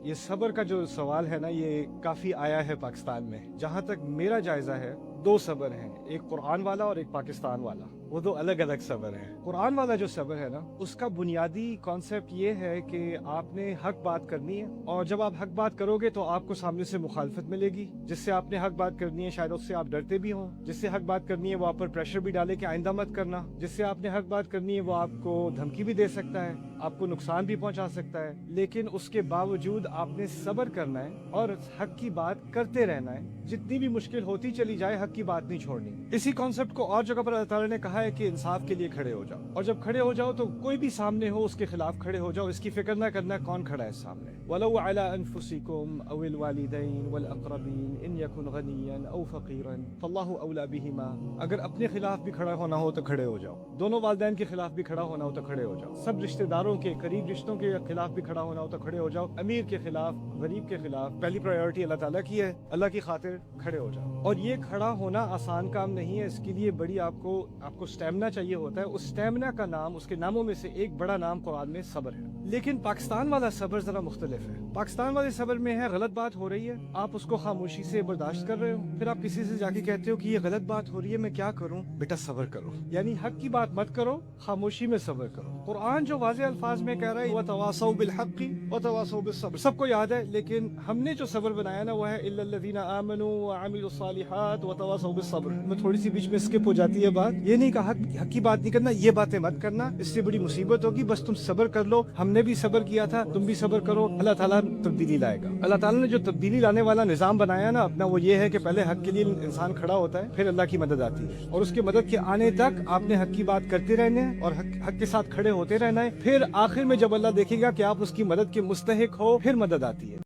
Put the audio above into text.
یہ صبر کا جو سوال ہے نا، یہ کافی آیا ہے پاکستان میں. جہاں تک میرا جائزہ ہے، دو صبر ہیں، ایک قرآن والا اور ایک پاکستان والا. وہ دو الگ الگ صبر ہیں. قرآن والا جو صبر ہے نا، اس کا بنیادی کانسیپٹ یہ ہے کہ آپ نے حق بات کرنی ہے، اور جب آپ حق بات کرو گے تو آپ کو سامنے سے مخالفت ملے گی. جس سے آپ نے حق بات کرنی ہے شاید اس سے آپ ڈرتے بھی ہوں. جس سے حق بات کرنی ہے وہ آپ پر پریشر بھی ڈالے کہ آئندہ مت کرنا. جس سے آپ نے حق بات کرنی ہے وہ آپ کو دھمکی بھی دے سکتا ہے، آپ کو نقصان بھی پہنچا سکتا ہے. لیکن اس کے باوجود آپ نے صبر کرنا ہے اور حق کی بات کرتے رہنا ہے. جتنی بھی مشکل ہوتی چلی جائے، حق کی بات نہیں چھوڑنی. اسی کانسیپٹ کو اور جگہ پر اللہ تعالیٰ نے کہا ہے کہ انصاف کے لیے کھڑے ہو جاؤ، اور جب کھڑے ہو جاؤ تو کوئی بھی سامنے ہو اس کے خلاف کھڑے ہو جاؤ. اس کی فکر نہ کرنا کون کھڑا ہے سامنے. وَلَوْ عَلَىٰ أَنفُسِكُمْ أَوِ الْوَالِدَيْنِ وَالْأَقْرَبِينَ إِنْ يَكُنْ غَنِيًّا أَوْ فَقِيرًا فَاللَّهُ أَوْلَىٰ بِهِمَا. اگر اپنے خلاف بھی کھڑا ہونا ہو تو کھڑے ہو جاؤ، دونوں والدین کے خلاف بھی کھڑا ہونا ہو تو کھڑے ہو جاؤ، سب رشتہ داروں کے قریب رشتوں کے خلاف بھی کھڑا ہونا ہو تو کھڑے ہو جاؤ. امیر کے خلاف، غریب کے خلاف، پہلی پرائیورٹی اللہ تعالیٰ کی ہے. اللہ کی خاطر کھڑے ہو جاؤ. اور یہ کھڑا ہونا آسان کام نہیں ہے. اس کے لیے بڑی آپ کو سٹیمنا چاہیے ہوتا ہے. اس سٹیمنا کا نام، اس کے ناموں میں سے ایک بڑا نام قرآن میں صبر ہے. لیکن پاکستان والا صبر ذرا مختلف ہے. پاکستان والے صبر میں ہے غلط بات ہو رہی ہے، آپ اس کو خاموشی سے برداشت کر رہے ہو، پھر آپ کسی سے جا کے کہتے ہو کہ یہ غلط بات ہو رہی ہے، میں کیا کروں؟ بیٹا صبر کرو. یعنی حق کی بات مت کرو، خاموشی میں صبر کرو. قرآن جو واضح الفاظ میں کہہ رہا ہے وَتَوَاصَوْا بِالْحَقِّ وَتَوَاصَوْا بِالصَّبْرِ، سب کو یاد ہے. لیکن ہم نے جو صبر بنایا نا وہ ہے إِلَّا الَّذِينَ آمَنُوا وَعَمِلُوا الصَّالِحَاتِ وَتَوَاصَوْا بِالصَّبْرِ. میں تھوڑی سی بیچ میں اسکپ ہو جاتی ہے بات. یہ نہیں کہا حق کی بات نہیں کرنا، یہ باتیں مت کرنا، اس سے بڑی مصیبت ہوگی، بس تم صبر کر لو. ہم نے بھی صبر کیا تھا، تم بھی صبر کرو، اللہ تعالیٰ تبدیلی لائے گا. اللہ تعالیٰ نے جو تبدیلی لانے والا نظام بنایا نا اپنا، وہ یہ ہے کہ پہلے حق کے لیے انسان کھڑا ہوتا ہے، پھر اللہ کی مدد آتی ہے. اور اس کے مدد کے آنے تک آپ نے حق کی بات کرتے رہنا ہے اور حق کے ساتھ کھڑے ہوتے رہنا ہے. پھر آخر میں جب اللہ دیکھے گا کہ آپ اس کی مدد کے مستحق ہو، پھر مدد آتی ہے.